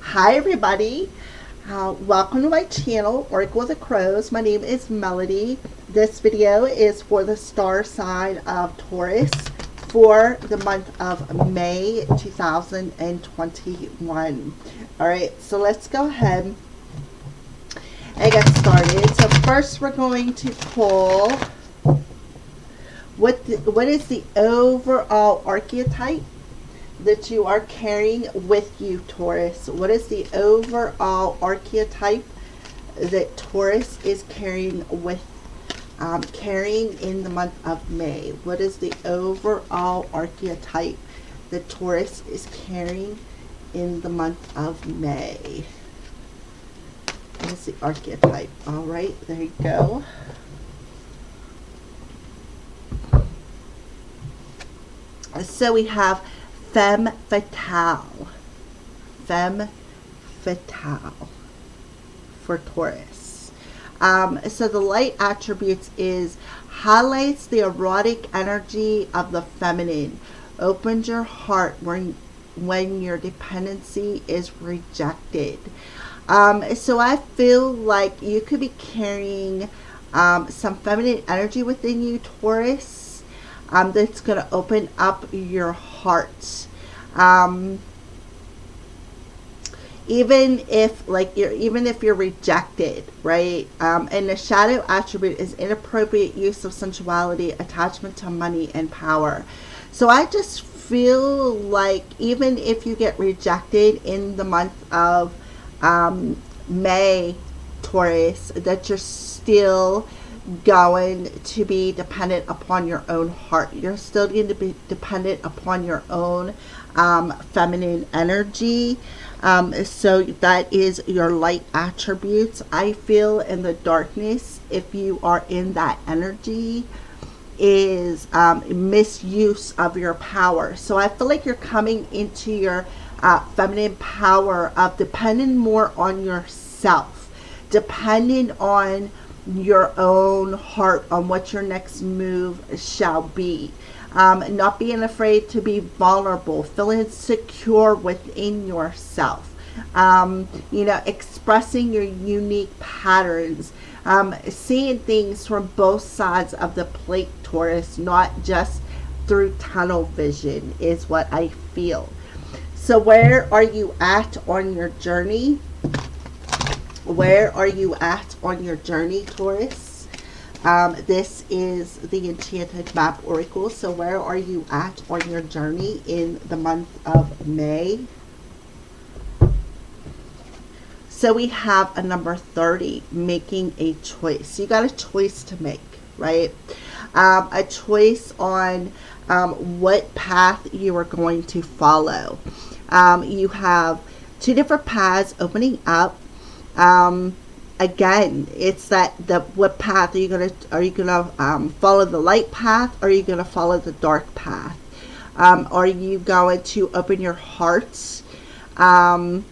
Hi everybody, welcome to my channel, Oracle of the Crows. My name is Melody. This video is for the star sign of Taurus for the month of May 2021. Alright, so let's go ahead and get started. So first we're going to pull what is the overall archetype that you are carrying with you, Taurus. What is the overall archetype that Taurus is carrying in the month of May? What is the overall archetype that Taurus is carrying in the month of May? What is the archetype? All right, there you go. So we have Femme Fatale. Femme Fatale for Taurus. So the light attributes is highlights the erotic energy of the feminine. Opens your heart when your dependency is rejected. So I feel like you could be carrying some feminine energy within you, Taurus. That's going to open up your heart. Even if you're rejected, right? And the shadow attribute is inappropriate use of sensuality, attachment to money and power. So I just feel like even if you get rejected in the month of May, Taurus, that you're still going to be dependent upon your own heart. You're still going to be dependent upon your own feminine energy. So that is your light attributes. I feel in the darkness, if you are in that energy, is misuse of your power. So I feel like you're coming into your feminine power of depending more on yourself, depending on your own heart, on what your next move shall be. Not being afraid to be vulnerable, feeling secure within yourself, expressing your unique patterns, seeing things from both sides of the plate, Taurus, not just through tunnel vision is what I feel. So where are you at on your journey? Where are you at on your journey, Taurus? This is the Enchanted Map Oracle. So where are you at on your journey in the month of May? So we have a number 30, making a choice. You got a choice to make, right? A choice on what path you are going to follow. You have two different paths opening up. Again, it's what path are you gonna follow? The light path, or are you gonna follow the dark path? Are you going to open your hearts and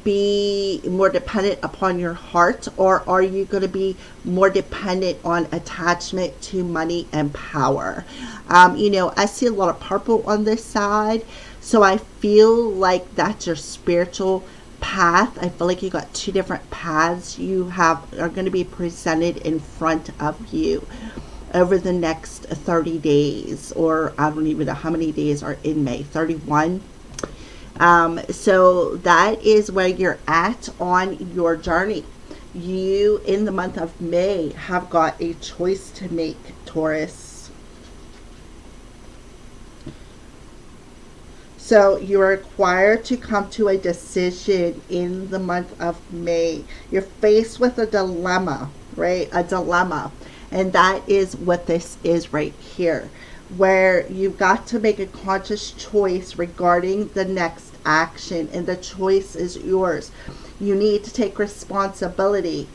be more dependent upon your heart, or are you going to be more dependent on attachment to money and power? I see a lot of purple on this side, so I feel like that's your spiritual path. I feel like you got two different paths are going to be presented in front of you over the next 30 days, or I don't even know how many days are in May, 31. So that is where you're at on your journey. You, in the month of May, have got a choice to make, Taurus. So you are required to come to a decision in the month of May. You're faced with a dilemma, right? A dilemma. And that is what this is right here, where you've got to make a conscious choice regarding the next action, and the choice is yours. You need to take responsibility.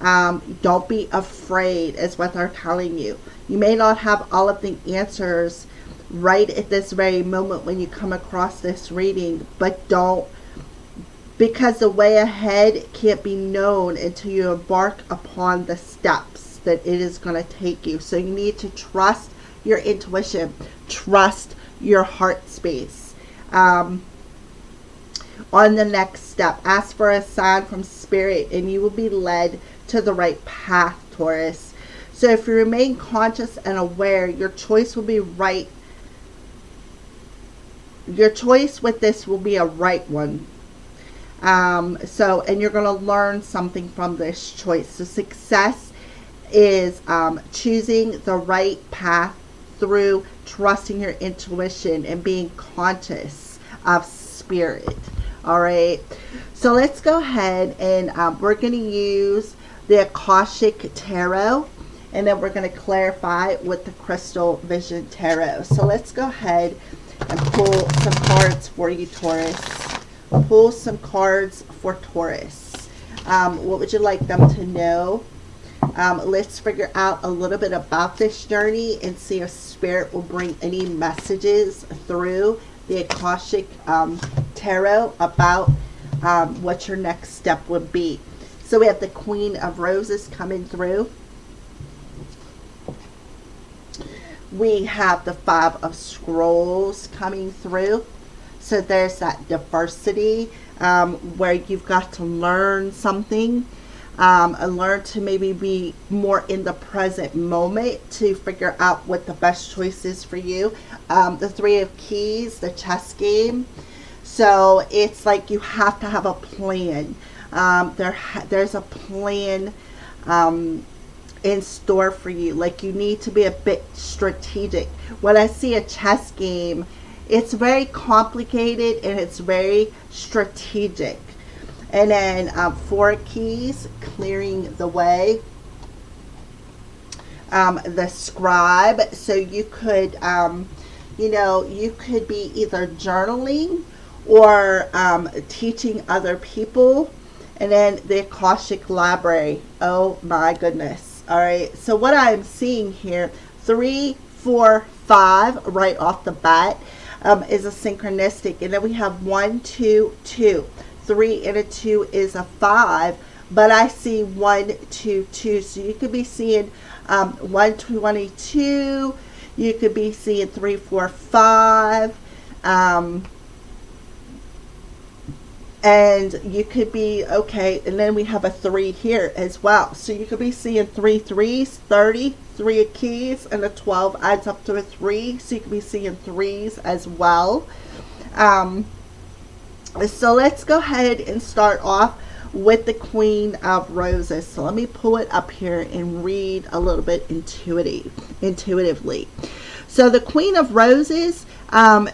Don't be afraid, is what they're telling you. You may not have all of the answers right at this very moment when you come across this reading, but don't, because the way ahead can't be known until you embark upon the steps that it is going to take you. So you need to trust your intuition, trust your heart space. on the next step. Ask for a sign from spirit and you will be led to the right path, Taurus. So if you remain conscious and aware, your choice will be right. Your choice with this will be a right one. And you're going to learn something from this choice. So success is choosing the right path through trusting your intuition and being conscious of spirit. All right. So let's go ahead and we're going to use the Akashic Tarot. And then we're going to clarify with the Crystal Vision Tarot. So let's go ahead and pull some cards for you, Taurus. Pull some cards for Taurus. What would you like them to know? Let's figure out a little bit about this journey and see if Spirit will bring any messages through the Akashic Tarot about what your next step would be. So we have the Queen of Roses coming through. We have the Five of Scrolls coming through. So there's that diversity where you've got to learn something and learn to maybe be more in the present moment to figure out what the best choice is for you. The Three of Keys, the chess game. So it's like you have to have a plan. There's a plan in store for you. Like you need to be a bit strategic. When I see a chess game, it's very complicated and it's very strategic. And then Four Keys, clearing the way. The Scribe. So you could, you could be either journaling or teaching other people. And then the Akashic Library. Oh my goodness. All right, so what I'm seeing here, 3, 4, 5, right off the bat, is a synchronistic. And then we have 1, 2, 2. 3 and a 2 is a 5. But I see 1, 2, 2. So you could be seeing 122. You could be seeing 3, 4, 5. And you could be, okay, and then we have a 3 here as well. So you could be seeing 3 threes, 30, 3 of keys, and a 12 adds up to a 3. So you could be seeing 3s as well. So let's go ahead and start off with the Queen of Roses. So let me pull it up here and read a little bit intuitively. So the Queen of Roses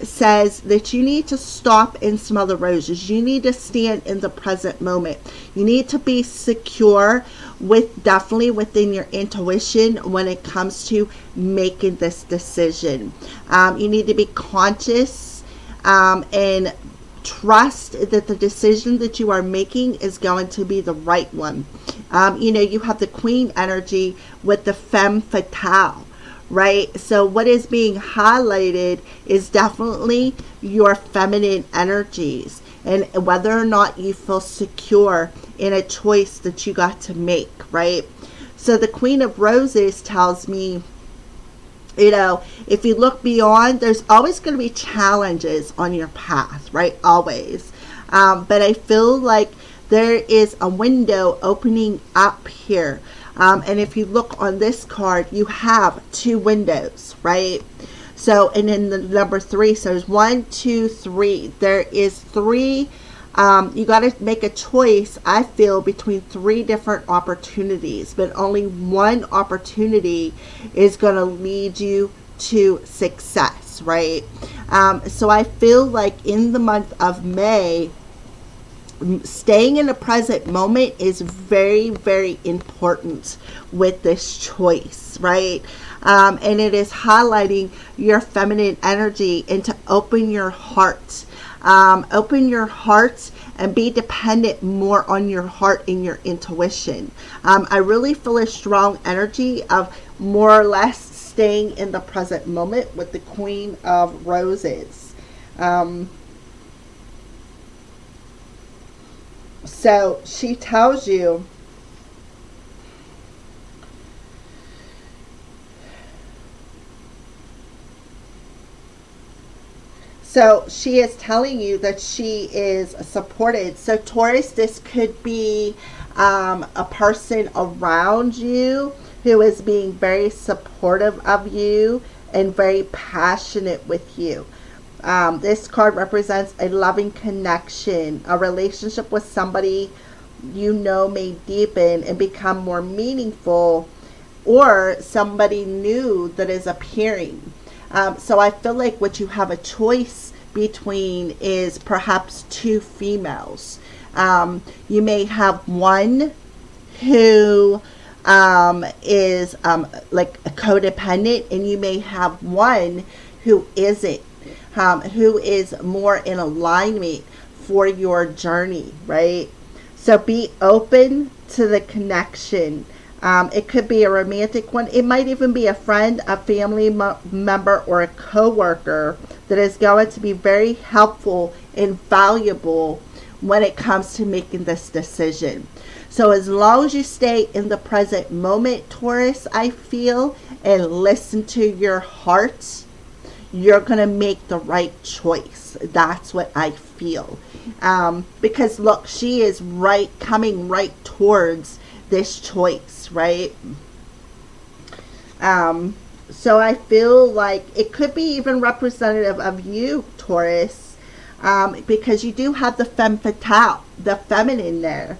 says that you need to stop and smell the roses. You need to stand in the present moment. You need to be secure definitely within your intuition when it comes to making this decision. You need to be conscious and trust that the decision that you are making is going to be the right one. You have the Queen energy with the femme fatale. Right? So what is being highlighted is definitely your feminine energies and whether or not you feel secure in a choice that you got to make, right? So the Queen of Roses tells me, if you look beyond, there's always going to be challenges on your path, right? Always. But I feel like there is a window opening up here. And if you look on this card, you have 2 windows, right? So, and then the number 3, so there's 1, 2, 3. There is 3. You got to make a choice, I feel, between 3 different opportunities, but only one opportunity is going to lead you to success, right? So I feel like in the month of May, staying in the present moment is very, very important with this choice, right? And it is highlighting your feminine energy and to open your heart. Open your heart and be dependent more on your heart and your intuition. I really feel a strong energy of more or less staying in the present moment with the Queen of Roses. So she tells you So she is telling you that she is supported. So Taurus, this could be a person around you who is being very supportive of you and very passionate with you. This card represents a loving connection, a relationship with somebody you know may deepen and become more meaningful, or somebody new that is appearing. So I feel like what you have a choice between is perhaps two females. You may have one who is like a codependent, and you may have one who isn't, who is more in alignment for your journey, right? So be open to the connection. It could be a romantic one. It might even be a friend, a family member, or a coworker that is going to be very helpful and valuable when it comes to making this decision. So as long as you stay in the present moment, Taurus, I feel, and listen to your heart, you're going to make the right choice. That's what I feel. Because look, she is coming right towards this choice, right? So I feel like it could be even representative of you, Taurus, because you do have the femme fatale, the feminine there.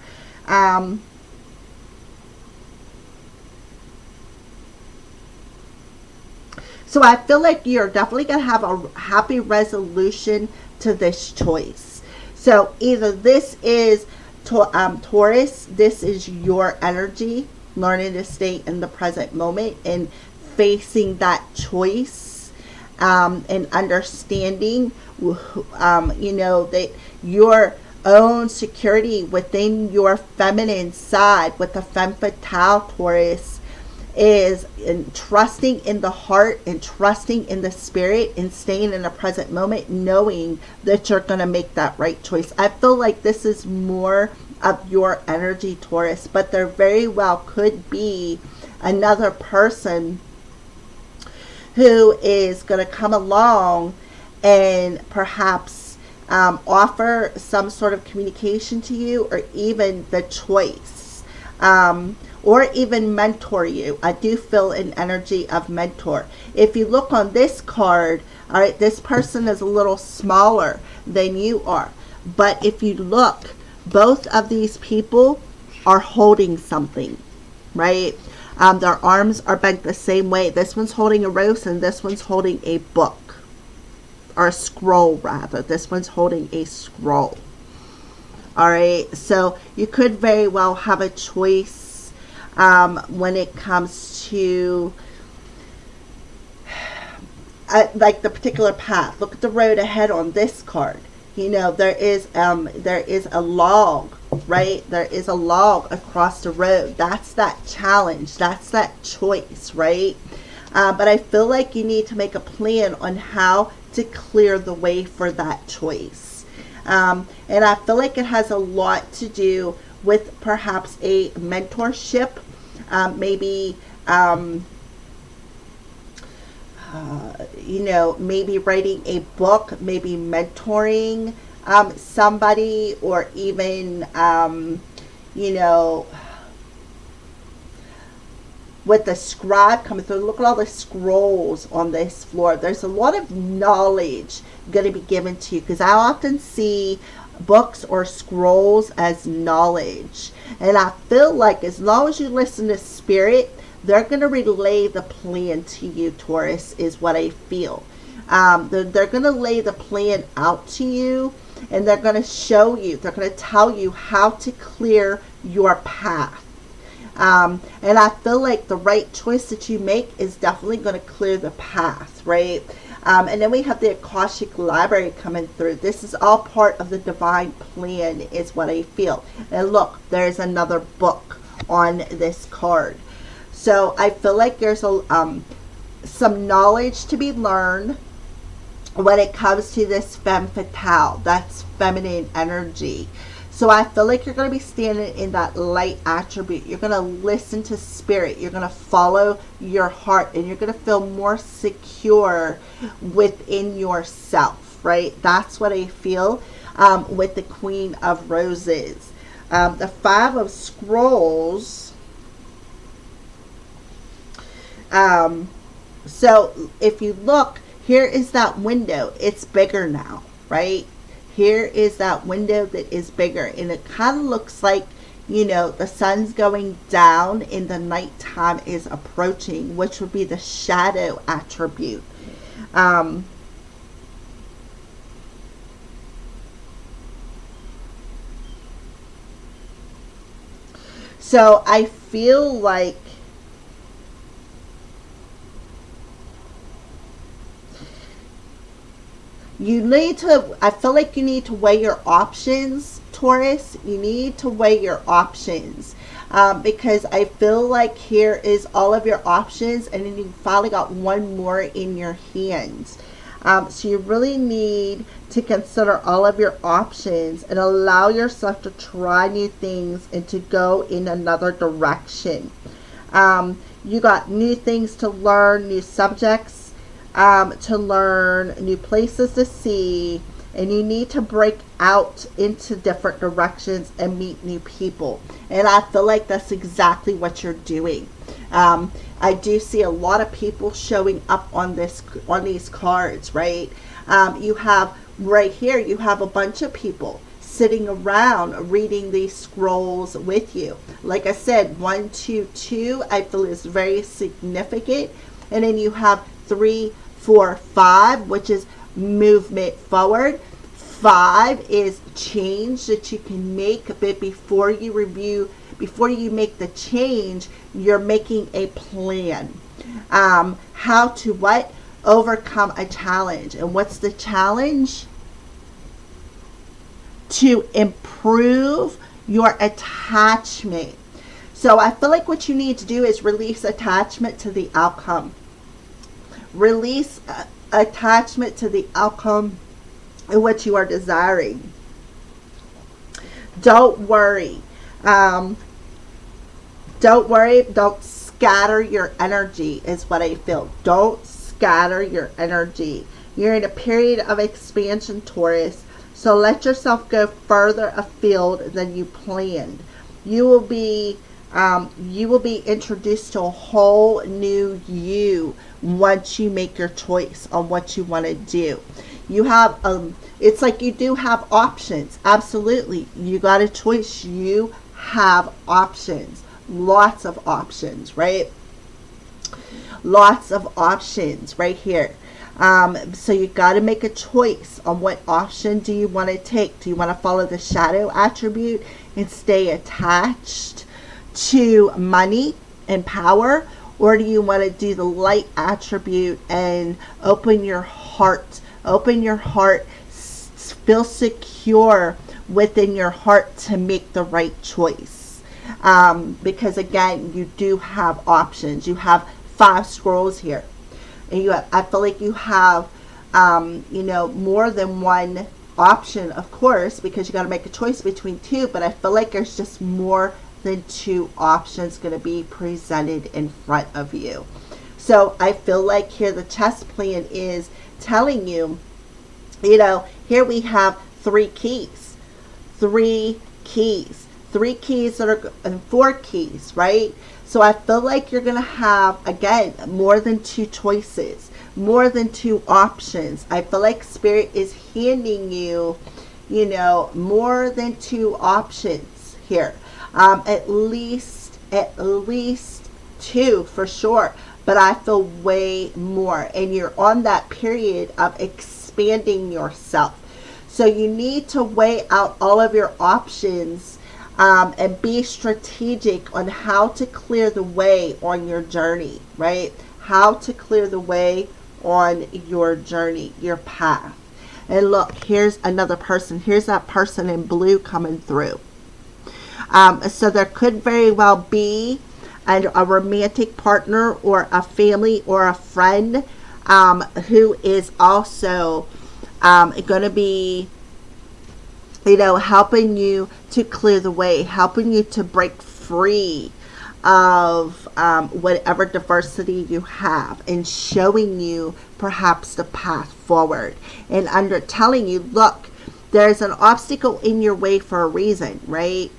So I feel like you're definitely going to have a happy resolution to this choice. So either this is Taurus, this is your energy, learning to stay in the present moment and facing that choice, and understanding, that your own security within your feminine side with the femme fatale, Taurus, is in trusting in the heart and trusting in the spirit and staying in the present moment, knowing that you're going to make that right choice. I feel like this is more of your energy, Taurus, but there very well could be another person who is going to come along and perhaps offer some sort of communication to you, or even the choice, or even mentor you. I do feel an energy of mentor. If you look on this card, all right, this person is a little smaller than you are. But if you look, both of these people are holding something, right? Their arms are bent the same way. This one's holding a rose and this one's holding a book, or a scroll rather. This one's holding a scroll. All right, so you could very well have a choice when it comes to like the particular path. Look at the road ahead on this card. There is a log, right? There is a log across the road. That's that challenge. That's that choice, right? But I feel like you need to make a plan on how to clear the way for that choice. And I feel like it has a lot to do with perhaps a mentorship, maybe, maybe writing a book, maybe mentoring somebody, or even, with the scribe coming through. Look at all the scrolls on this floor. There's a lot of knowledge going to be given to you, because I often see books or scrolls as knowledge. And I feel like as long as you listen to spirit, they're going to relay the plan to you, Taurus, is what I feel. They're going to lay the plan out to you, and they're going to show you, they're going to tell you how to clear your path. And I feel like the right choice that you make is definitely going to clear the path, right? And then we have the Akashic Library coming through. This is all part of the divine plan, is what I feel. And look, there's another book on this card. So I feel like there's some knowledge to be learned when it comes to this femme fatale. That's feminine energy. So I feel like you're going to be standing in that light attribute. You're going to listen to spirit. You're going to follow your heart, and you're going to feel more secure within yourself. right? That's what I feel with the Queen of Roses. The Five of Scrolls. So if you look, here is that window. It's bigger now, right? Here is that window that is bigger. And it kind of looks like, the sun's going down and the nighttime is approaching, which would be the shadow attribute. So I feel like I feel like you need to weigh your options, Taurus. You need to weigh your options. Because I feel like here is all of your options, and then you finally got one more in your hands. So you really need to consider all of your options and allow yourself to try new things and to go in another direction. You got new things to learn, new subjects to learn, new places to see, and you need to break out into different directions and meet new people. And I feel like that's exactly what you're doing. I do see a lot of people showing up on these cards, right? You have right here, you have a bunch of people sitting around reading these scrolls with you. Like I said, 1, 2, 2, I feel is very significant. And then you have 3, 4, 5, which is movement forward. 5 is change that you can make, but before you make the change, you're making a plan. How to what? Overcome a challenge. And what's the challenge? To improve your attachment. So I feel like what you need to do is release attachment to the outcome. Release attachment to the outcome and what you are desiring. Don't worry. Don't scatter your energy is what I feel. Don't scatter your energy. You're in a period of expansion, Taurus. So let yourself go further afield than you planned. You will be introduced to a whole new you once you make your choice on what you want to do. You have it's like you do have options. Absolutely. You got a choice. You have options. Lots of options, right? Lots of options right here. So you got to make a choice on what option do you want to take. Do you want to follow the shadow attribute and stay attached to money and power? Or do you want to do the light attribute and open your heart? Open your heart. Feel secure within your heart to make the right choice. Because again, you do have options. You have 5 scrolls here. And I feel like you have, more than one option, of course, because you got to make a choice between 2. But I feel like there's just more than 2 options going to be presented in front of you. So I feel like here the chess plan is telling you, here we have 3 keys. 3 keys. 3 keys that are, and 4 keys, right? So I feel like you're going to have, again, more than 2 choices, more than 2 options. I feel like Spirit is handing you, more than 2 options here. At least 2 for sure. But I feel way more. And you're on that period of expanding yourself. So you need to weigh out all of your options. And be strategic on how to clear the way on your journey, right? How to clear the way on your journey, your path. And look, here's another person. Here's that person in blue coming through. So there could very well be a romantic partner or a family or a friend who is also going to be helping you to clear the way, helping you to break free of whatever diversity you have, and showing you perhaps the path forward, and under telling you, look, there's an obstacle in your way for a reason, right?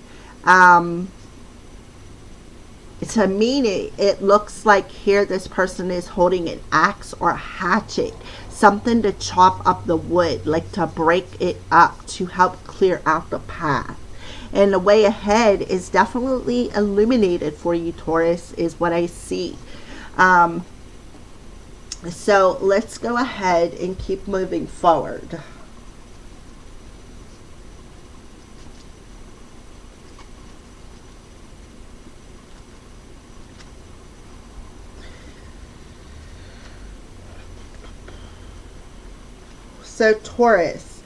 To me, it looks like here this person is holding an axe or a hatchet, something to chop up the wood, like to break it up to help clear out the path. And the way ahead is definitely illuminated for you, Taurus, is what I see. So let's go ahead and keep moving forward. So Taurus,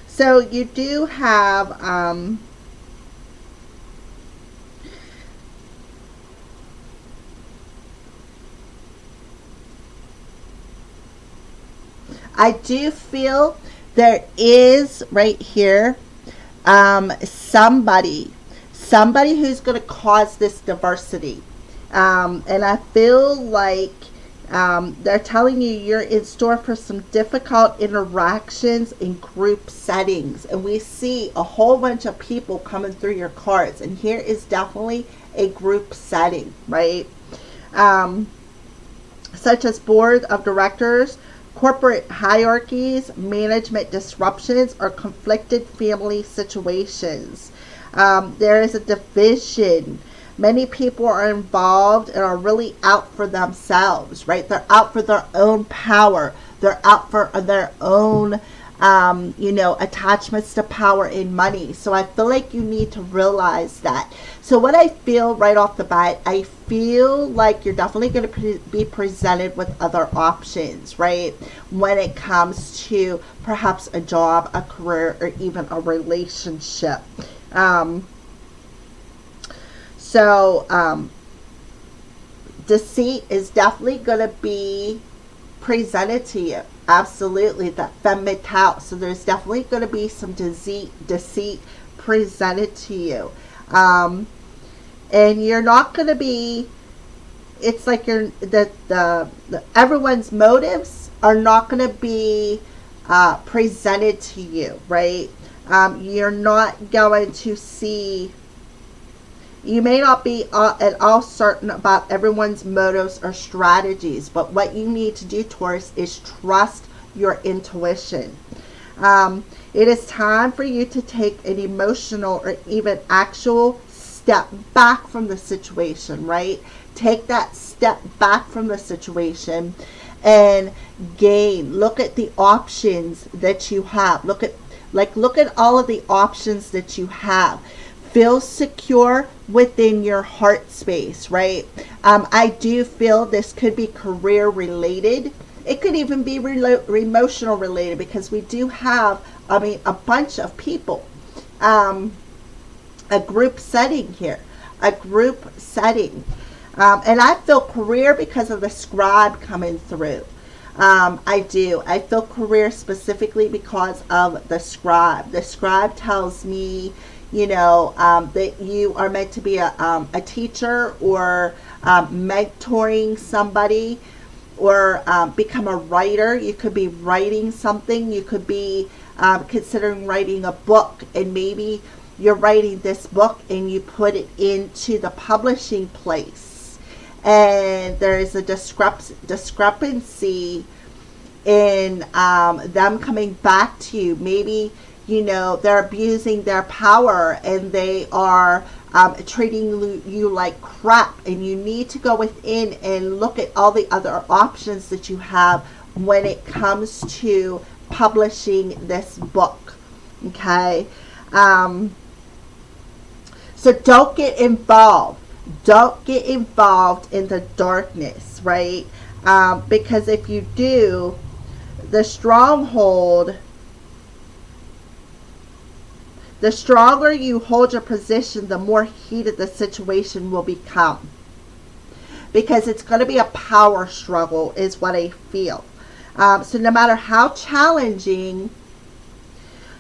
so you do have I do feel there is right here somebody who's going to cause this diversity. And I feel like they're telling you you're in store for some difficult interactions in group settings. And we see a whole bunch of people coming through your cards. And here is definitely a group setting, right? Such as board of directors, corporate hierarchies, management disruptions, or conflicted family situations. There is a division. Many people are involved and are really out for themselves, right? They're out for their own power. They're out for their own, attachments to power and money. So I feel like you need to realize that. So what I feel right off the bat, I feel like you're definitely going to be presented with other options, right? When it comes to perhaps a job, a career, or even a relationship. Deceit is definitely going to be presented to you. Absolutely, that femme fatale. So there's definitely going to be some deceit presented to you. And you're not going to be, it's like everyone's motives are not going to be presented to you, right? You're not going to see, you may not be at all certain about everyone's motives or strategies, but what you need to do, Taurus, is trust your intuition. It is time for you to take an emotional or even actual step back from the situation, right? Take that step back from the situation and look at the options that you have. Look at all of the options that you have. Feel secure within your heart space, right? I do feel this could be career related. It could even be emotional related, because we do have, a bunch of people. A group setting here. A group setting. And I feel career because of the scribe coming through. I do. I feel career specifically because of the scribe. The scribe tells me, that you are meant to be a teacher, or mentoring somebody, or become a writer. You could be writing something. You could be considering writing a book, and maybe you're writing this book and you put it into the publishing place, and there is a discrepancy in them coming back to you. Maybe they're abusing their power, and they are treating you like crap, and you need to go within and look at all the other options that you have when it comes to publishing this book. Okay, so don't get involved. Don't get involved in the darkness, right? Because if you do, the stronghold, the stronger you hold your position, the more heated the situation will become. Because it's going to be a power struggle, is what I feel. So no matter how challenging,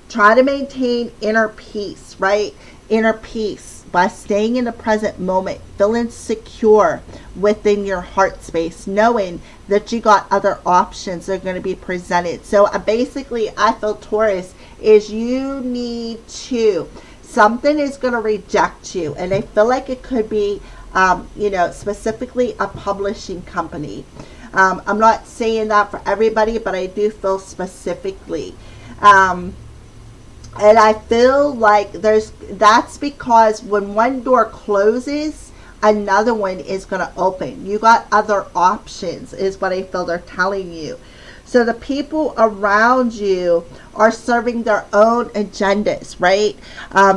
try to maintain inner peace, right? Inner peace by staying in the present moment, feeling secure within your heart space, knowing that you got other options that are going to be presented. So basically, I feel, Taurus, is you need to, something is going to reject you. And I feel like it could be, specifically a publishing company. I'm not saying that for everybody, but I do feel specifically. And I feel like that's because when one door closes, another one is going to open. You got other options, is what I feel they're telling you. So the people around you are serving their own agendas, right?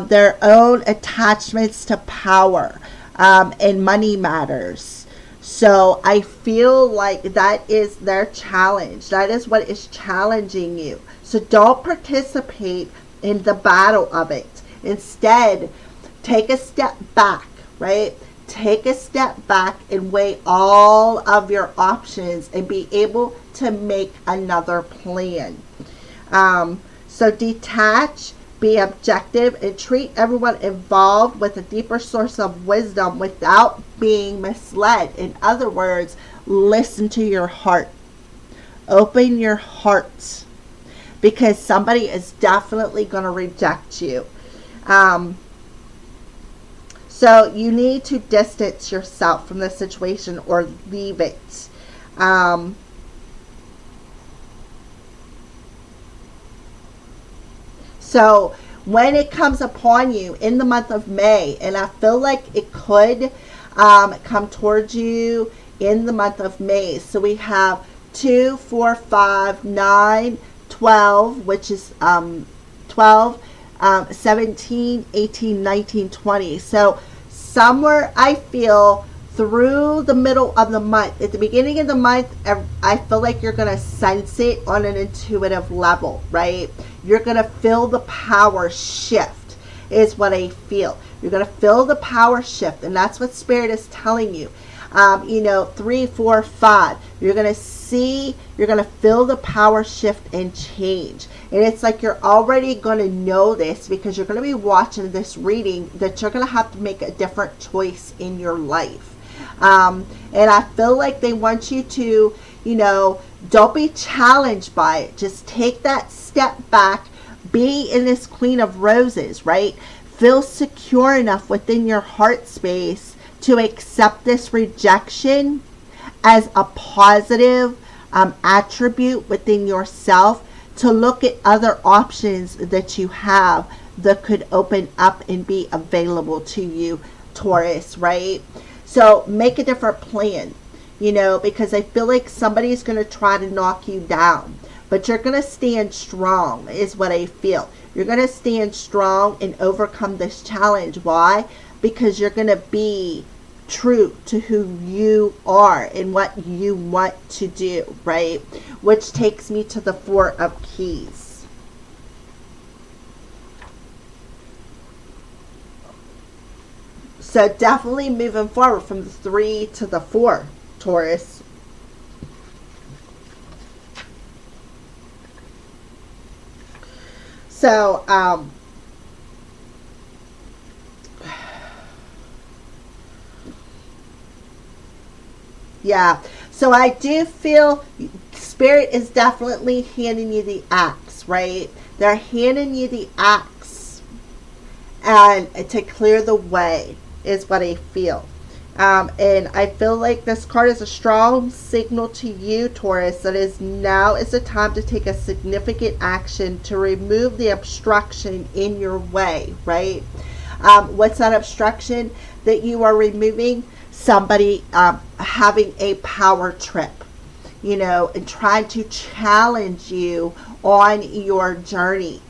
Their own attachments to power, and money matters. So I feel like that is their challenge. That is what is challenging you. So don't participate in the battle of it. Instead, take a step back, right? Take a step back and weigh all of your options and be able to make another plan. So detach, be objective, and treat everyone involved with a deeper source of wisdom without being misled. In other words, listen to your heart. Open your heart, because somebody is definitely going to reject you. So you need to distance yourself from the situation or leave it. So when it comes upon you in the month of May, and I feel like it could come towards you in the month of May. So we have 2, 4, 5, 9, 12, which is 12, 17, 18, 19, 20. So somewhere I feel through the middle of the month, at the beginning of the month, I feel like you're going to sense it on an intuitive level, right? You're going to feel the power shift, is what I feel. You're going to feel the power shift, and that's what Spirit is telling you. 3, 4, 5. You're going to feel the power shift and change. And it's like you're already going to know this because you're going to be watching this reading, that you're going to have to make a different choice in your life. And I feel like they want you to, don't be challenged by it. Just take that step back. Be in this Queen of Roses, right? Feel secure enough within your heart space to accept this rejection as a positive attribute within yourself, to look at other options that you have that could open up and be available to you, Taurus, right? So make a different plan, because I feel like somebody's going to try to knock you down, but you're going to stand strong, is what I feel. You're going to stand strong and overcome this challenge. Why? Because you're going to be true to who you are and what you want to do, right? Which takes me to the 4 of Keys. So definitely moving forward from the 3 to the 4, Taurus. So, yeah. So I do feel Spirit is definitely handing you the axe, right? They're handing you the axe and to clear the way, is what I feel. And I feel like this card is a strong signal to you, Taurus, that now is the time to take a significant action to remove the obstruction in your way, right? What's that obstruction that you are removing? Somebody having a power trip, and trying to challenge you on your journey.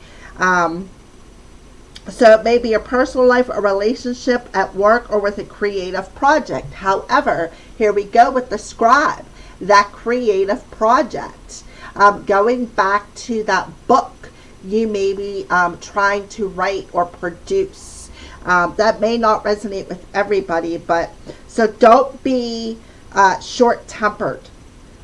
So it may be a personal life, a relationship, at work, or with a creative project. However, here we go with the scribe, that creative project. Going back to that book you may be trying to write or produce. That may not resonate with everybody, but so don't be short-tempered.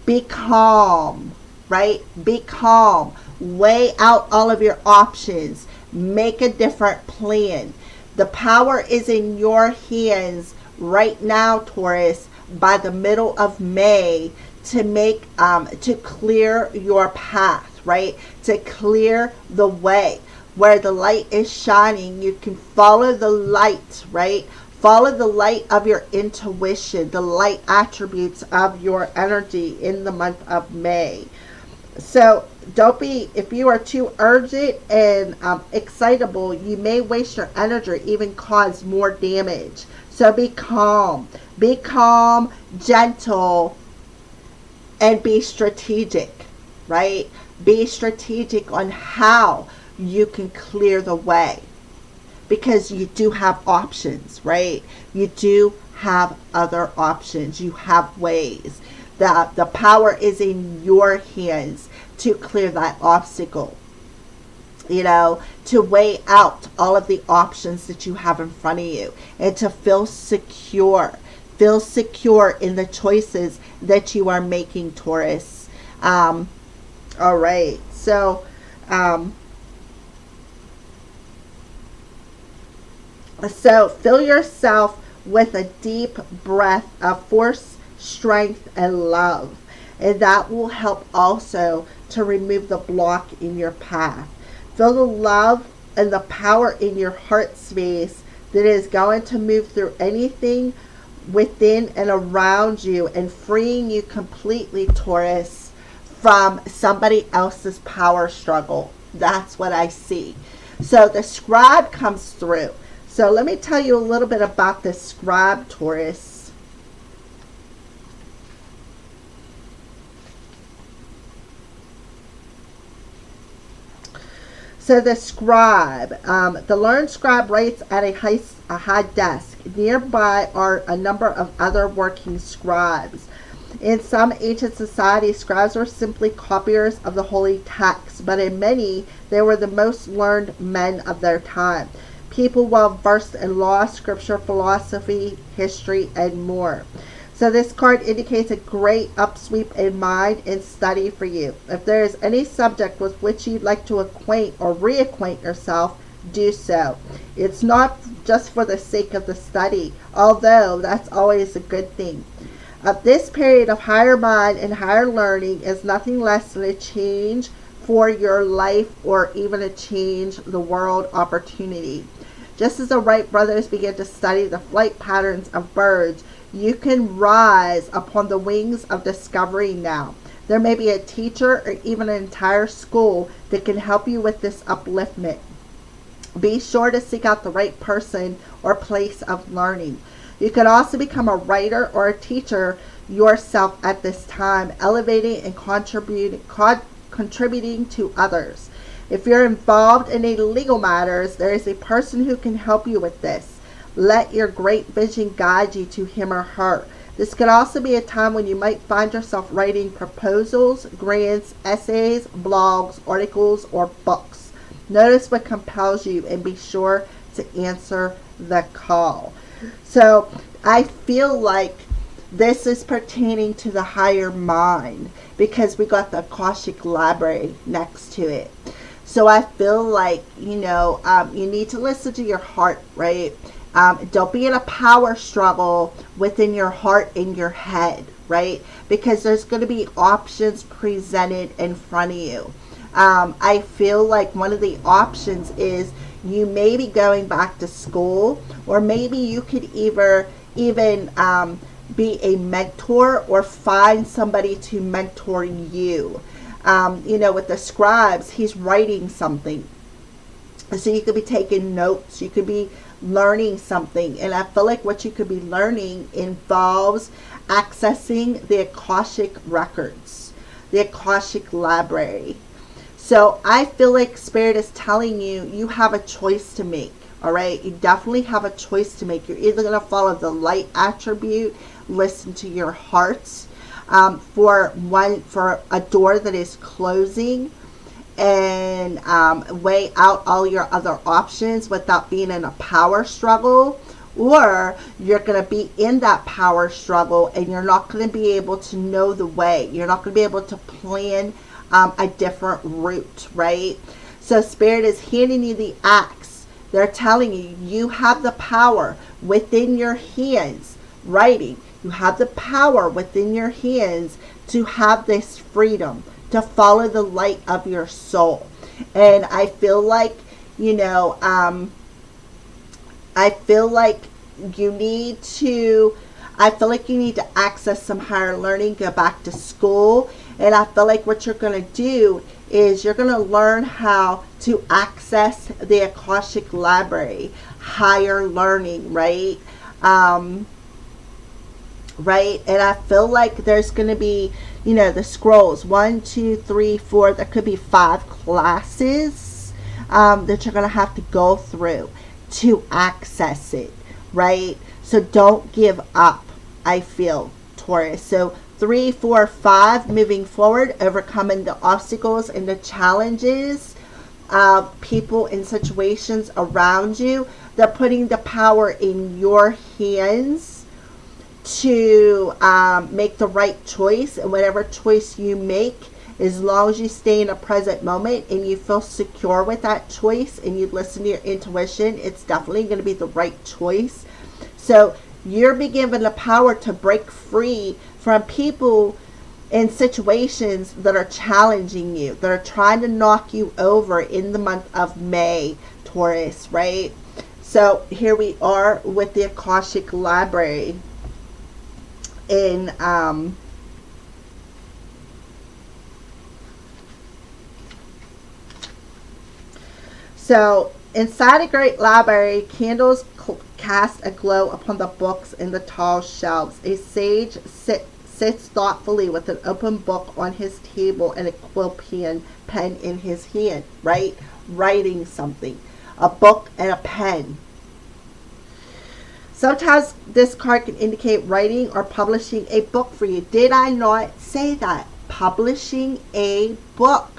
Be calm. right? Be calm. Weigh out all of your options. Make a different plan. The power is in your hands right now, Taurus, by the middle of May to make to clear your path, right? To clear the way. Where the light is shining, you can follow the light, right? Follow the light of your intuition, the light attributes of your energy in the month of May. So don't be, if you are too urgent and excitable, you may waste your energy, even cause more damage. So be calm, gentle, and be strategic, right? Be strategic on how you can clear the way, because you do have options, right? You do have other options. You have ways. The power is in your hands to clear that obstacle, to weigh out all of the options that you have in front of you, and to feel secure. Feel secure in the choices that you are making, Taurus. All right. So, fill yourself with a deep breath of force, strength, and love. And that will help also to remove the block in your path. Feel the love and the power in your heart space that is going to move through anything within and around you and freeing you completely, Taurus, from somebody else's power struggle. That's what I see. So the scribe comes through. So let me tell you a little bit about the scribe, Taurus. So the scribe, the learned scribe writes at a high desk. Nearby are a number of other working scribes. In some ancient societies, scribes were simply copiers of the holy texts, but in many, they were the most learned men of their time. People well versed in law, scripture, philosophy, history, and more. So this card indicates a great upsweep in mind and study for you. If there is any subject with which you'd like to acquaint or reacquaint yourself, do so. It's not just for the sake of the study, although that's always a good thing. This period of higher mind and higher learning is nothing less than a change for your life, or even a change the world opportunity. Just as the Wright brothers began to study the flight patterns of birds, you can rise upon the wings of discovery now. There may be a teacher or even an entire school that can help you with this upliftment. Be sure to seek out the right person or place of learning. You could also become a writer or a teacher yourself at this time, elevating and contributing to others. If you're involved in any legal matters, there is a person who can help you with this. Let your great vision guide you to him or her. This could also be a time when you might find yourself writing proposals, grants, essays, blogs, articles, or books. Notice what compels you and be sure to answer the call. So I feel like this is pertaining to the higher mind, because we got the Akashic Library next to it. So I feel like, you need to listen to your heart, right? Don't be in a power struggle within your heart and your head, right? Because there's going to be options presented in front of you. I feel like one of the options is you may be going back to school, or maybe you could even be a mentor or find somebody to mentor you. With the scribes, he's writing something. So you could be taking notes. You could be learning something. And I feel like what you could be learning involves accessing the Akashic records, the Akashic Library. So I feel like Spirit is telling you, you have a choice to make. All right. You definitely have a choice to make. You're either going to follow the light attribute, listen to your hearts, for a door that is closing, and weigh out all your other options without being in a power struggle, or you're going to be in that power struggle and you're not going to be able to know the way. You're not going to be able to plan a different route, right? So Spirit is handing you the axe. They're telling you, you have the power within your hands, writing. You have the power within your hands to have this freedom, to follow the light of your soul. And I feel like, I feel like you need to access some higher learning, go back to school. And I feel like what you're going to do is you're going to learn how to access the Akashic Library, higher learning, right? Right? And I feel like there's going to be, the scrolls, 1, 2, 3, 4, there could be 5 classes that you're going to have to go through to access it, right? So don't give up, I feel, Taurus. So 3, 4, 5, moving forward, overcoming the obstacles and the challenges of people and situations around you. They're putting the power in your hands to make the right choice. And whatever choice you make, as long as you stay in a present moment and you feel secure with that choice and you listen to your intuition, it's definitely going to be the right choice. So you're being given the power to break free from people and situations that are challenging you, that are trying to knock you over in the month of May, Taurus, right? So here we are with the Akashic Library in so inside a great library, candles cast a glow upon the books in the tall shelves. A sage sits thoughtfully with an open book on his table and a quill pen in his hand, right? Writing something. A book and a pen. Sometimes this card can indicate writing or publishing a book for you. Did I not say that? Publishing a book.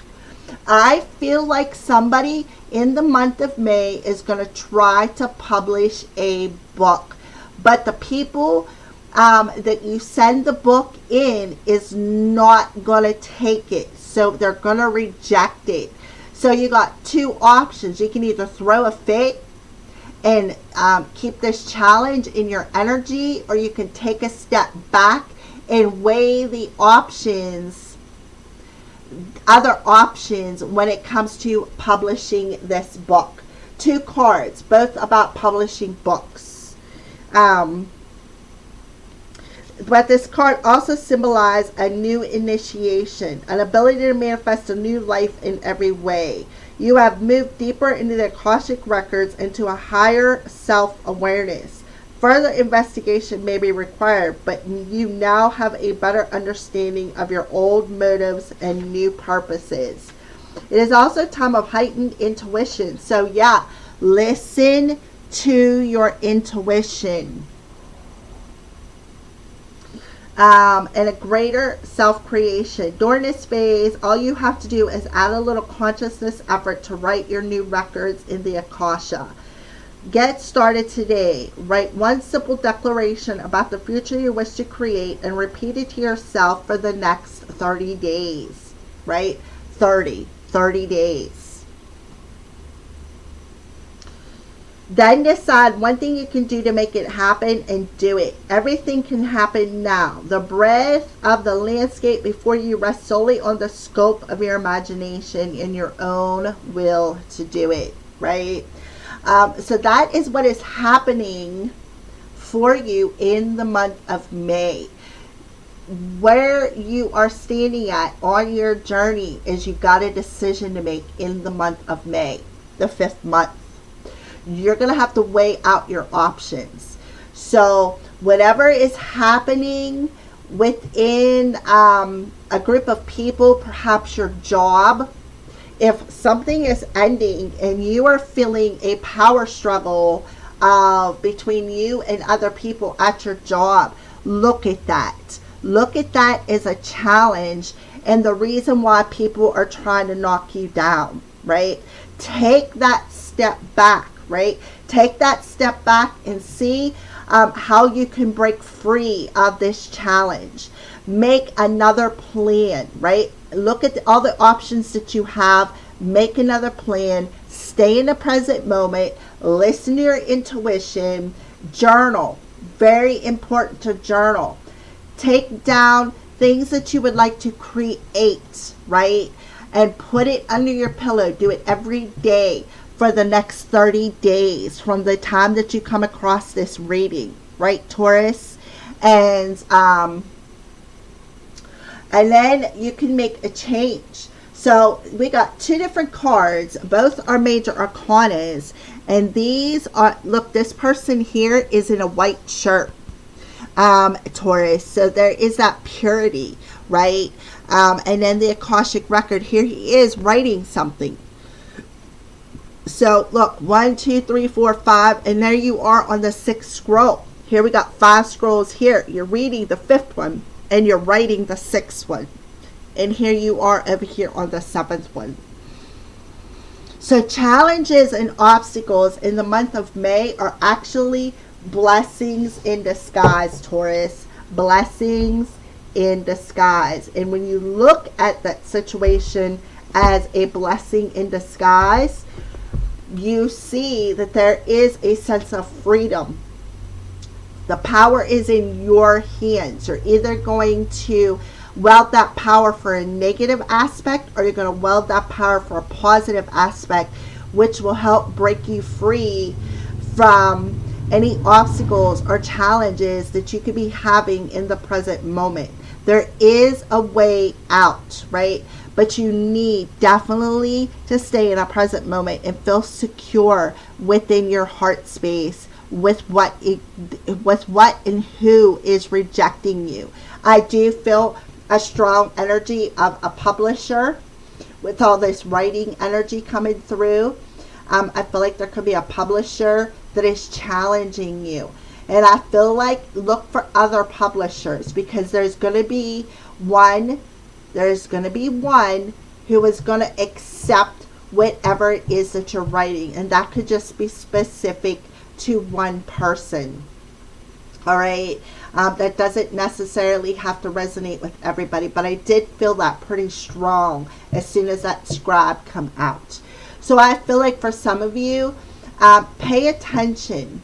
I feel like somebody in the month of May is going to try to publish a book. But the people that you send the book in is not going to take it. So they're going to reject it. So you got 2 options. You can either throw a fit and keep this challenge in your energy, or you can take a step back and weigh the options, other options when it comes to publishing this book. 2 cards, both about publishing books. But this card also symbolizes a new initiation, an ability to manifest a new life in every way. You have moved deeper into the Akashic records, into a higher self-awareness. Further investigation may be required, but you now have a better understanding of your old motives and new purposes. It is also a time of heightened intuition. So yeah, listen to your intuition. And a greater self-creation. During this phase, all you have to do is add a little consciousness effort to write your new records in the Akasha. Get started today. Write one simple declaration about the future you wish to create and repeat it to yourself for the next 30 days. Right? 30 days. Then decide one thing you can do to make it happen and do it. Everything can happen now. The breadth of the landscape before you rests solely on the scope of your imagination and your own will to do it, right? So that is what is happening for you in the month of May. Where you are standing at on your journey is you've got a decision to make in the month of May, the 5th month. You're going to have to weigh out your options. So whatever is happening within a group of people, perhaps your job, if something is ending and you are feeling a power struggle between you and other people at your job, look at that. Look at that as a challenge and the reason why people are trying to knock you down, right? Take that step back. Right? Take that step back and see how you can break free of this challenge. Make another plan, right? Look at all the options that you have. Make another plan. Stay in the present moment. Listen to your intuition. Journal. Very important to journal. Take down things that you would like to create, right? And put it under your pillow. Do it every day for the next 30 days from the time that you come across this reading, right, Taurus? And then you can make a change. So we got two different cards. Both are major arcanas. And these are, look, this person here is in a white shirt, Taurus. So there is that purity, right? And then the Akashic record. Here he is writing something. So look, 1, 2, 3, 4, 5. And there you are on the 6th scroll. Here we got 5 scrolls here. You're reading the 5th one. And you're writing the 6th one. And here you are over here on the 7th one. So challenges and obstacles in the month of May are actually blessings in disguise, Taurus. Blessings in disguise. And when you look at that situation as a blessing in disguise, you see that there is a sense of freedom. The power is in your hands. You're either going to wield that power for a negative aspect, or you're going to wield that power for a positive aspect, which will help break you free from any obstacles or challenges that you could be having in the present moment. There is a way out, right? But you need definitely to stay in a present moment and feel secure within your heart space with what and who is rejecting you. I do feel a strong energy of a publisher with all this writing energy coming through. I feel like there could be a publisher that is challenging you. And I feel like look for other publishers, because there's going to be one who is going to accept whatever it is that you're writing. And that could just be specific to one person. All right. That doesn't necessarily have to resonate with everybody, but I did feel that pretty strong as soon as that scribe come out. So I feel like for some of you, pay attention.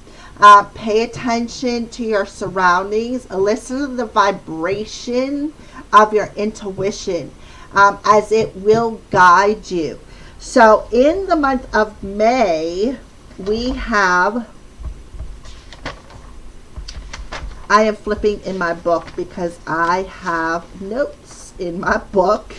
Pay attention to your surroundings. Listen to the vibration of your intuition as it will guide you. So in the month of May, we have... I am flipping in my book because I have notes in my book.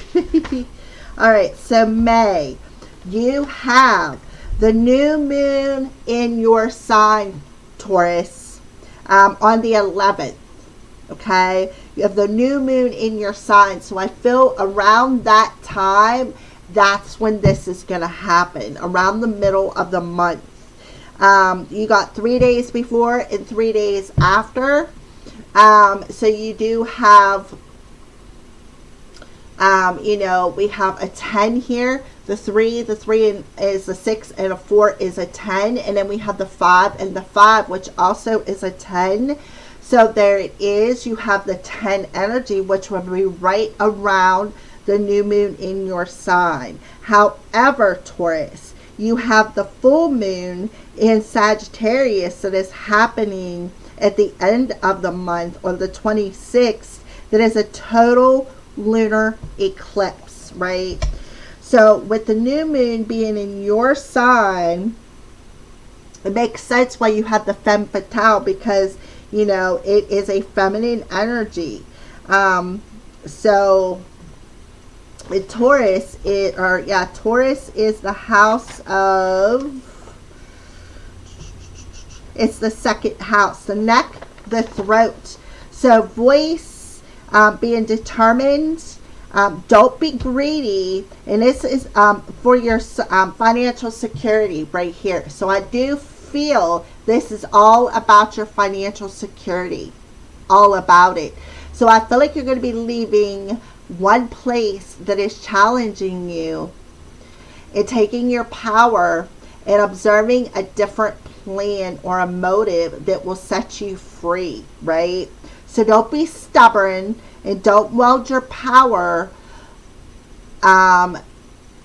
All right, so May, you have the new moon in your sign, Taurus, on the 11th. Okay, you have the new moon in your sign. So I feel around that time, that's when this is going to happen, around the middle of the month. You got 3 days before and 3 days after. So you do have, we have a 10 here. The 3 is a 6, and a 4 is a 10. And then we have the 5 and the 5, which also is a 10. So there it is. You have the 10 energy, which will be right around the new moon in your sign. However, Taurus, you have the full moon in Sagittarius that is happening at the end of the month on the 26th. That is a total lunar eclipse, right? So with the new moon being in your sign, it makes sense why you have the femme fatale, because it is a feminine energy. So Taurus is the house of... It's the second house, the neck, the throat. So voice, being determined, don't be greedy. And this is for your financial security right here. So I do feel this is all about your financial security. All about it. So I feel like you're going to be leaving one place that is challenging you and taking your power and observing a different plan or a motive that will set you free, right? So don't be stubborn and don't wield your power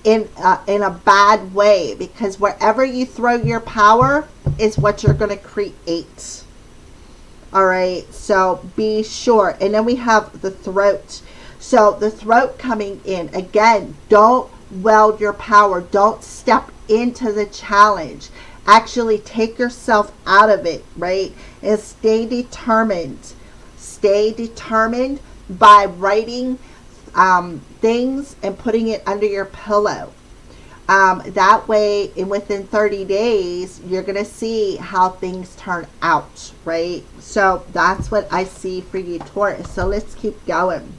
in a bad way, because wherever you throw your power is what you're going to create. All right, so be sure. And then we have the throat. So the throat coming in again, don't wield your power, don't step into the challenge, actually take yourself out of it, right? And stay determined by writing things and putting it under your pillow. That way, within 30 days, you're going to see how things turn out, right? So that's what I see for you, Taurus. So let's keep going.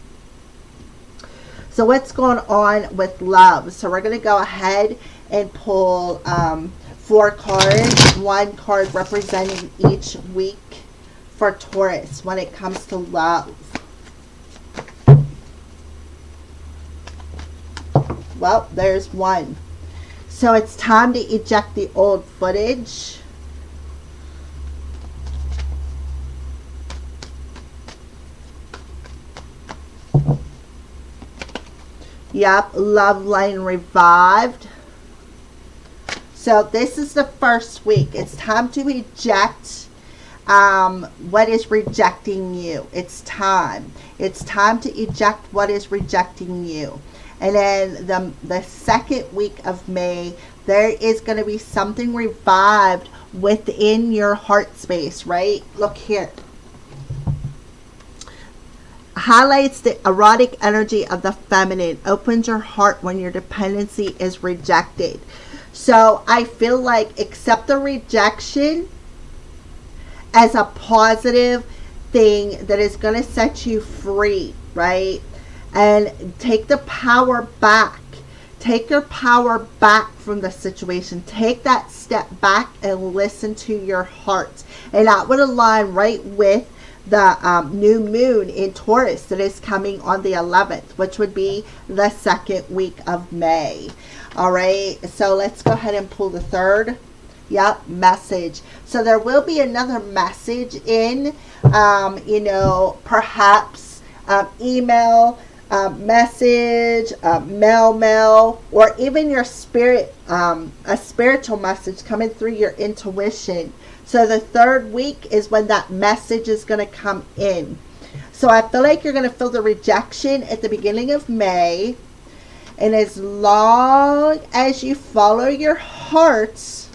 So what's going on with love? So we're going to go ahead and pull 4 cards, 1 card representing each week for Taurus when it comes to love. Well, there's 1. So it's time to eject the old footage. Yep, love line revived. So this is the first week. It's time to eject what is rejecting you. It's time. It's time to eject what is rejecting you. And then the second week of May, there is going to be something revived within your heart space, right? Look here. Highlights the erotic energy of the feminine. Opens your heart when your dependency is rejected. So I feel like accept the rejection as a positive thing that is going to set you free, right? And take the power back. Take your power back from the situation. Take that step back and listen to your heart. And that would align right with the new moon in Taurus that is coming on the 11th, which would be the second week of May. All right, so let's go ahead and pull the third. Yep, message. So there will be another message in, perhaps email, message, mail, or even your spirit, a spiritual message coming through your intuition. So the third week is when that message is going to come in. So I feel like you're going to feel the rejection at the beginning of May. And as long as you follow your heart,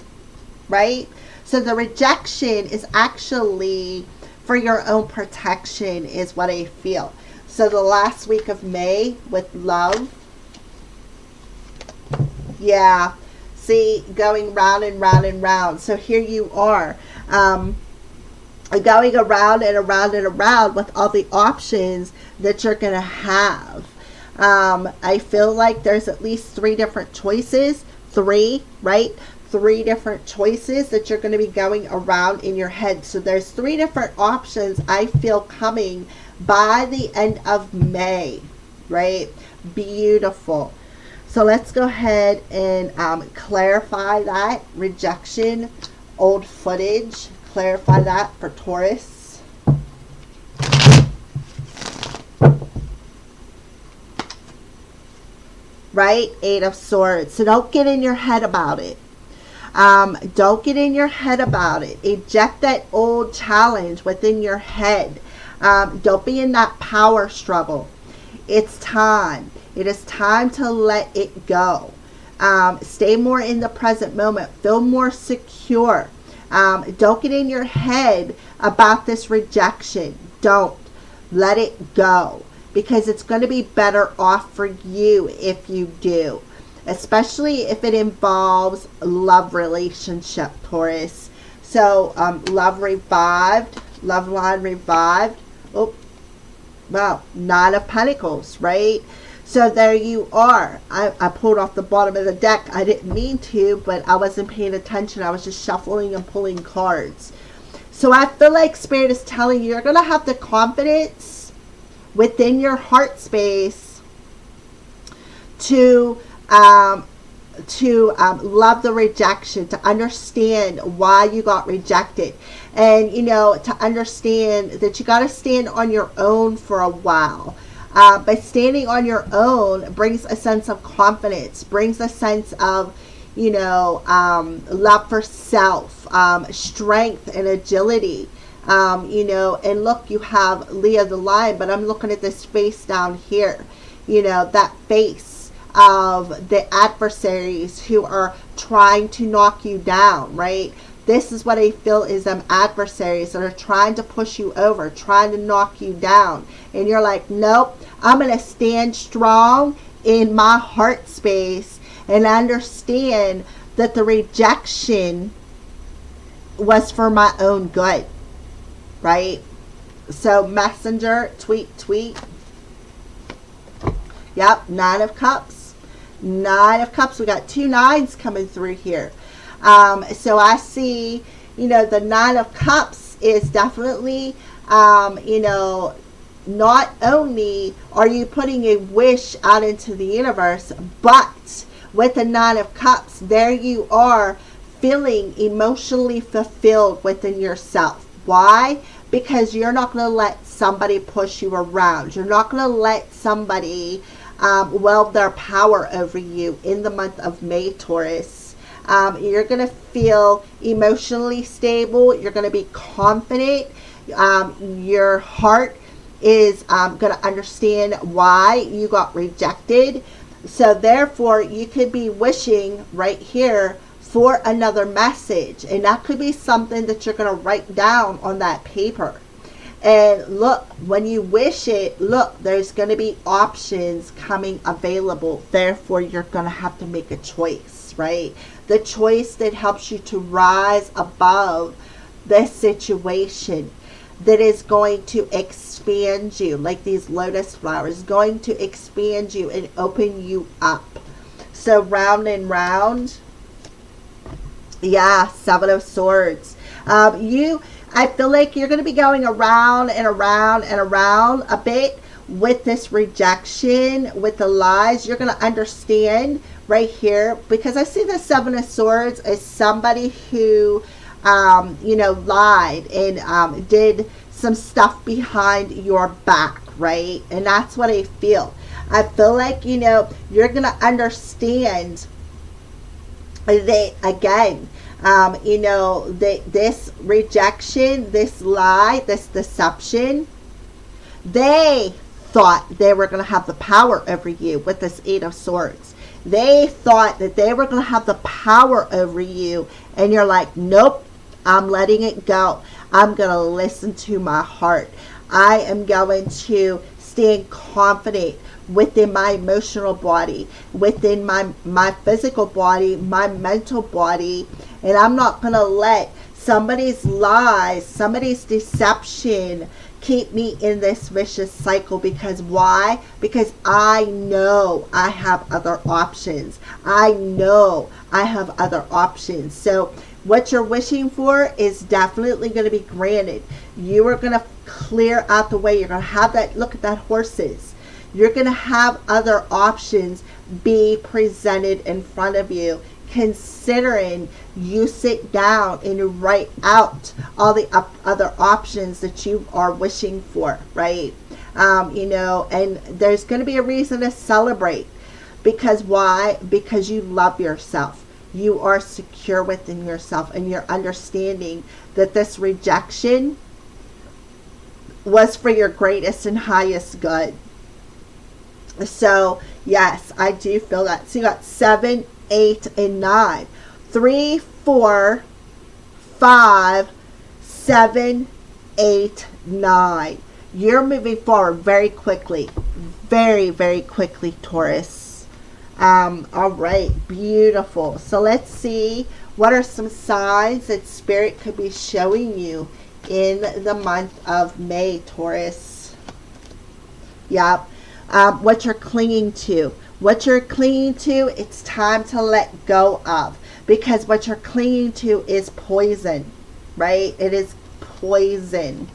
right? So the rejection is actually for your own protection is what I feel. So the last week of May with love. Yeah. See, going round and round and round. So here you are, going around and around and around with all the options that you're going to have. I feel like there's at least 3 different choices. 3, right? 3 different choices that you're going to be going around in your head. So there's 3 different options I feel coming by the end of May, right? Beautiful. So let's go ahead and clarify that. Rejection, old footage. Clarify that for Taurus. Right? 8 of Swords. So don't get in your head about it. Don't get in your head about it. Eject that old challenge within your head. Don't be in that power struggle. It's time. It is time to let it go. Stay more in the present moment. Feel more secure. Don't get in your head about this rejection. Don't. Let it go. Because it's going to be better off for you if you do. Especially if it involves love relationship, Taurus. So, love revived. Love line revived. Oh, well, 9 of Pentacles, right? So there you are. I pulled off the bottom of the deck. I didn't mean to, but I wasn't paying attention. I was just shuffling and pulling cards. So I feel like Spirit is telling you, you're going to have the confidence within your heart space to love the rejection, to understand why you got rejected, and to understand that you got to stand on your own for a while. But standing on your own brings a sense of confidence, brings a sense of love for self, strength and agility. And look, you have Leo the lion, but I'm looking at this face down here, that face of the adversaries who are trying to knock you down, right? This is what I feel is them adversaries that are trying to push you over, trying to knock you down. And you're like, nope, I'm going to stand strong in my heart space and understand that the rejection was for my own good, right? So messenger, tweet. Yep, 9 of Cups. 9 of Cups. We got 2 9s coming through here. So I see, the 9 of Cups is definitely, not only are you putting a wish out into the universe, but with the 9 of Cups, there you are feeling emotionally fulfilled within yourself. Why? Because you're not going to let somebody push you around. You're not going to let somebody wield their power over you in the month of May, Taurus. You're going to feel emotionally stable. You're going to be confident. Your heart is going to understand why you got rejected. So therefore, you could be wishing right here for another message. And that could be something that you're going to write down on that paper. And look, when you wish it, look, there's going to be options coming available. Therefore, you're going to have to make a choice, right? The choice that helps you to rise above this situation, that is going to expand you, like these lotus flowers, going to expand you and open you up. So round and round. Yeah, 7 of Swords. I feel like you're going to be going around and around and around a bit with this rejection, with the lies. You're going to understand right here, because I see the 7 of Swords as somebody who, lied and did some stuff behind your back, right? And that's what I feel. I feel like, you're going to understand that, again, that this rejection, this lie, this deception, they thought they were going to have the power over you with this 8 of Swords. They thought that they were going to have the power over you, and you're like, nope, I'm letting it go. I'm going to listen to my heart. I am going to stand confident within my emotional body, within my physical body, my mental body, and I'm not going to let somebody's lies, somebody's deception keep me in this vicious cycle. Because why? Because I know I have other options. I know I have other options. So what you're wishing for is definitely going to be granted. You are going to clear out the way. You're going to have that, look at that, horses. You're going to have other options be presented in front of you, considering you sit down and write out all the other options that you are wishing for, right? And there's going to be a reason to celebrate. Because why? Because you love yourself. You are secure within yourself, and you're understanding that this rejection was for your greatest and highest good. So yes, I do feel that. So you got 7, 8, and 9. 3, 4, 5, 7, 8, 9. You're moving forward very quickly. Very, very quickly, Taurus. All right, beautiful. So let's see, what are some signs that Spirit could be showing you in the month of May, Taurus? Yep. What you're clinging to. What you're clinging to, it's time to let go of. Because what you're clinging to is poison, right? It is poison.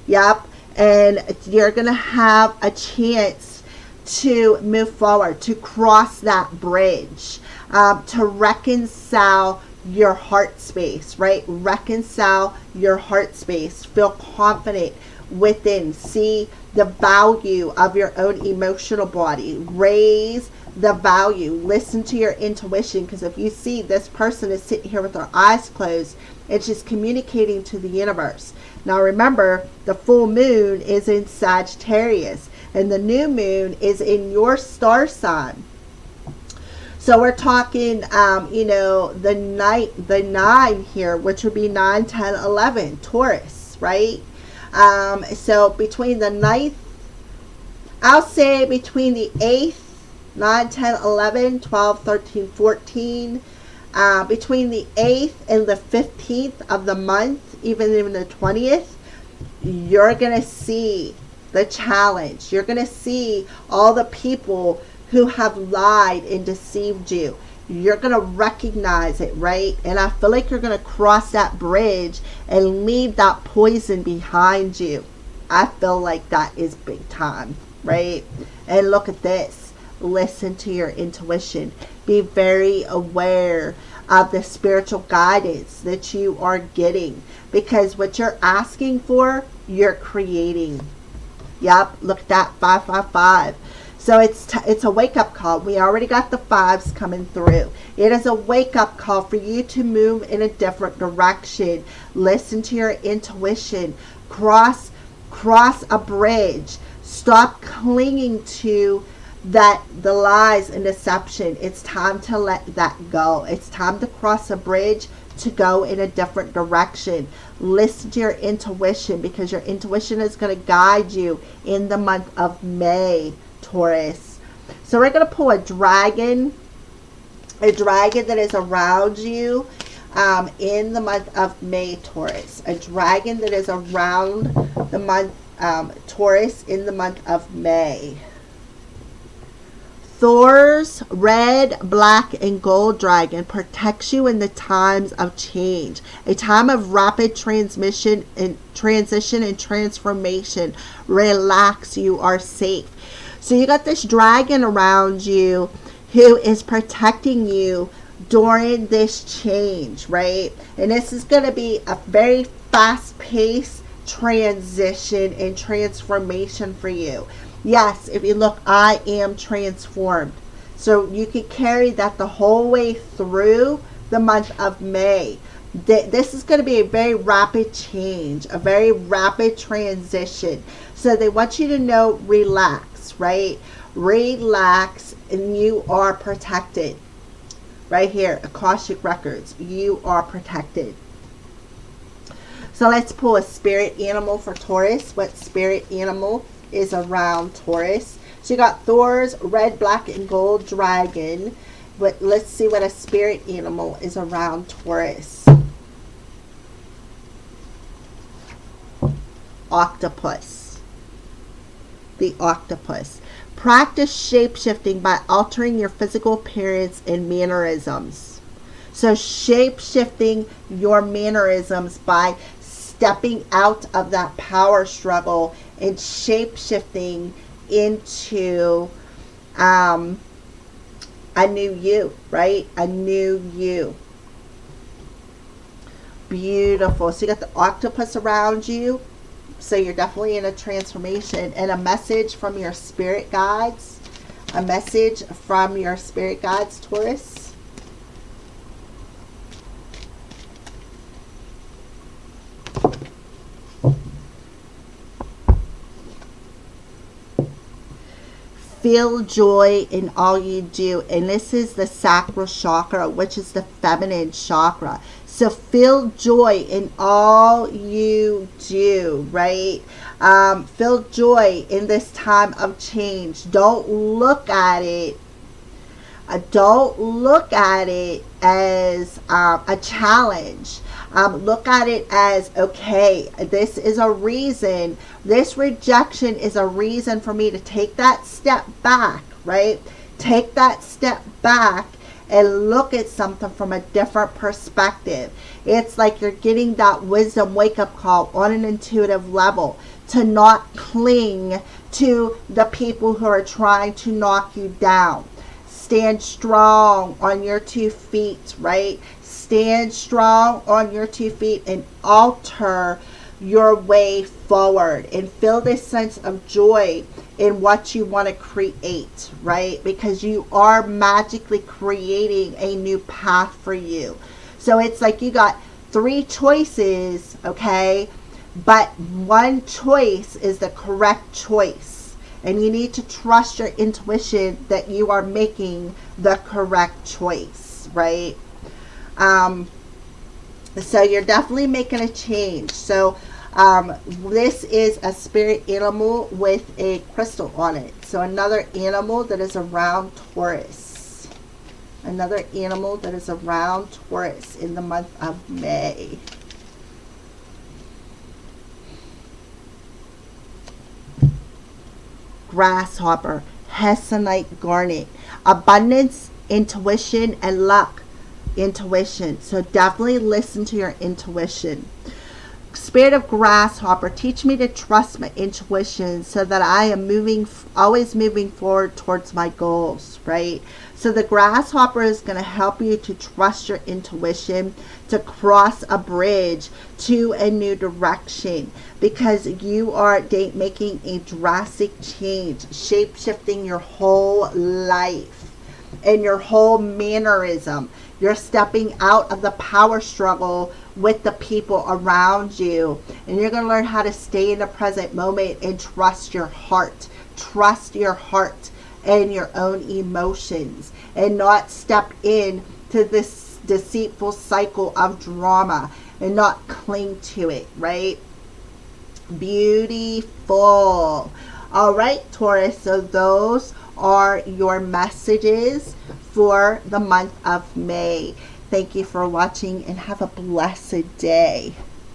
Yep. And you're going to have a chance to move forward, to cross that bridge, to reconcile your heart space, right? Reconcile your heart space. Feel confident within. See the value of your own emotional body. Raise the value. Listen to your intuition, because if you see this person is sitting here with their eyes closed, it's just communicating to the universe. Now remember, the full moon is in Sagittarius and the new moon is in your star sign. So we're talking, the 9 here, which would be 9, 10, 11, Taurus, right? So between the 9th, I'll say between the 8th, 9, 10, 11, 12, 13, 14, between the 8th and the 15th of the month, even the 20th, you're going to see the challenge. You're going to see all the people who have lied and deceived you. You're going to recognize it, right? And I feel like you're going to cross that bridge and leave that poison behind you. I feel like that is big time, right? And look at this. Listen to your intuition. Be very aware of the spiritual guidance that you are getting, because what you're asking for, you're creating. Yep, look at that, 555. So it's a wake-up call. We already got the 5s coming through. It is a wake-up call for you to move in a different direction. Listen to your intuition. Cross a bridge. Stop clinging to the lies and deception. It's time to let that go. It's time to cross a bridge, to go in a different direction. Listen to your intuition, because your intuition is going to guide you in the month of May, Taurus. So we're going to pull a dragon that is around you in the month of May, Taurus. A dragon that is around the month Taurus in the month of May. Thor's red, black, and gold dragon protects you in the times of change, a time of rapid transition and transformation. Relax, you are safe. So you got this dragon around you who is protecting you during this change, right? And this is going to be a very fast-paced transition and transformation for you. Yes, if you look, I am transformed. So you can carry that the whole way through the month of May. This is going to be a very rapid change, a very rapid transition. So they want you to know, relax, right? Relax, and you are protected. Right here, Akashic Records, you are protected. So let's pull a spirit animal for Taurus. What spirit animal is around Taurus? So you got Thor's red, black, and gold dragon. But let's see what a spirit animal is around Taurus. Octopus. The octopus. Practice shape-shifting by altering your physical appearance and mannerisms. So shape-shifting your mannerisms by stepping out of that power struggle and shape-shifting into a new you, right? A new you. Beautiful. So you got the octopus around you. So you're definitely in a transformation. And a message from your spirit guides. A message from your spirit guides, Taurus. Feel joy in all you do. And this is the sacral chakra, which is the feminine chakra. So feel joy in all you do, right? Feel joy in this time of change. Don't look at it. Don't look at it as a challenge. Look at it as, okay, this is a reason. This rejection is a reason for me to take that step back, right? Take that step back and look at something from a different perspective. It's like you're getting that wisdom wake-up call on an intuitive level, to not cling to the people who are trying to knock you down. Stand strong on your 2 feet, right? Stand strong on your 2 feet and alter your way forward and feel this sense of joy in what you want to create, right? Because you are magically creating a new path for you. So it's like you got 3 choices, okay? But one choice is the correct choice. And you need to trust your intuition that you are making the correct choice, right? So you're definitely making a change. So this is a spirit animal with a crystal on it. So another animal that is around Taurus. Another animal that is around Taurus in the month of May. Grasshopper, Hessonite garnet, abundance, intuition, and luck. Intuition. So definitely listen to your intuition. Spirit of grasshopper, teach me to trust my intuition so that I am always moving forward towards my goals, right? So the grasshopper is going to help you to trust your intuition, to cross a bridge to a new direction, because you are making a drastic change, shape-shifting your whole life and your whole mannerism. You're stepping out of the power struggle with the people around you, and you're going to learn how to stay in the present moment and trust your heart. Trust your heart and your own emotions, and not step in to this deceitful cycle of drama and not cling to it, right? Beautiful. All right, Taurus, so those are your messages for the month of May. Thank you for watching and have a blessed day.